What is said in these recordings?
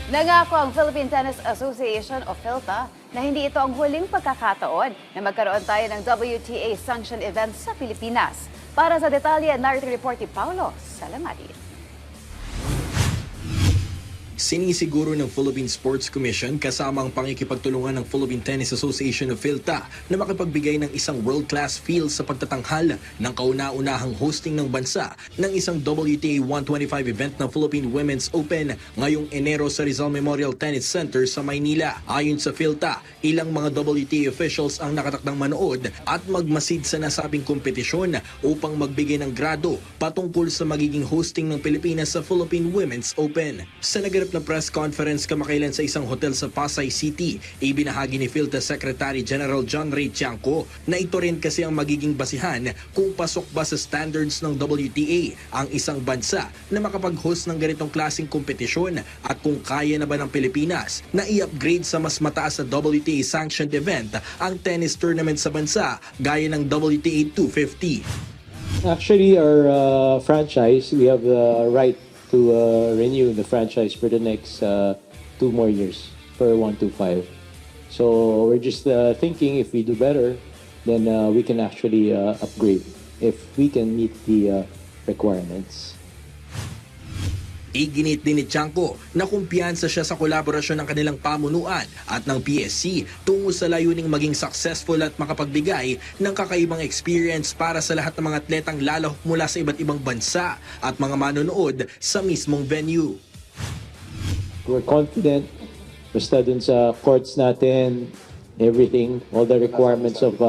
Nangako ang Philippine Tennis Association o PHLTA na hindi ito ang huling pagkakataon na magkaroon tayo ng WTA-sanctioned event sa Pilipinas. Para sa detalye, narito report ni Paulo Salamati. Sinisiguro ng Philippine Sports Commission kasama ang pangikipagtulungan ng Philippine Tennis Association o PHLTA na makapagbigay ng isang world-class feel sa pagtatanghal ng kauna-unahang hosting ng bansa ng isang WTA 125 event ng Philippine Women's Open ngayong Enero sa Rizal Memorial Tennis Center sa Maynila. Ayon sa PHLTA, ilang mga WTA officials ang nakatakdang manood at magmasid sa nasabing kompetisyon upang magbigay ng grado patungkol sa magiging hosting ng Pilipinas sa Philippine Women's Open. Sa naganap na press conference kamakailan sa isang hotel sa Pasay City, ibinahagi ni PHLTA Secretary General John Ray Tiangco na ito rin kasi ang magiging basihan kung pasok ba sa standards ng WTA ang isang bansa na makapag-host ng ganitong klaseng kompetisyon at kung kaya na ba ng Pilipinas na i-upgrade sa mas mataas na WTA sanctioned event ang tennis tournament sa bansa gaya ng WTA 250. Actually, our franchise, we have the right to renew the franchise for the next 2 more years for 125. So we're just thinking if we do better, then we can actually upgrade if we can meet the requirements. Iginit din ni Tiangco na kumpiyansa siya sa kolaborasyon ng kanilang pamunuan at ng PSC tungo sa layuning maging successful at makapagbigay ng kakaibang experience para sa lahat ng mga atletang lalahok mula sa iba't ibang bansa at mga manonood sa mismong venue. We're confident, basta dun sa courts natin, everything, all the requirements of,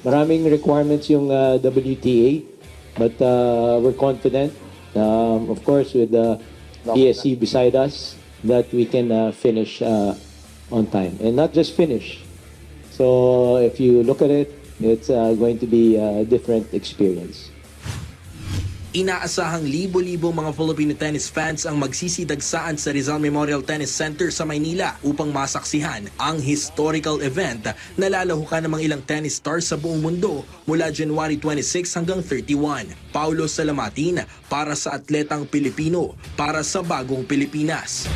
maraming requirements yung WTA, but we're confident, of course, with the PSC beside us, that we can finish on time. And not just finish. So if you look at it, it's going to be a different experience. Inaasahang libo-libo mga Filipino tennis fans ang magsisidagsaan sa Rizal Memorial Tennis Center sa Maynila upang masaksihan ang historical event na lalahukan ng mga ilang tennis stars sa buong mundo mula January 26 hanggang 31. Paulo Salamatin para sa Atletang Pilipino, para sa Bagong Pilipinas.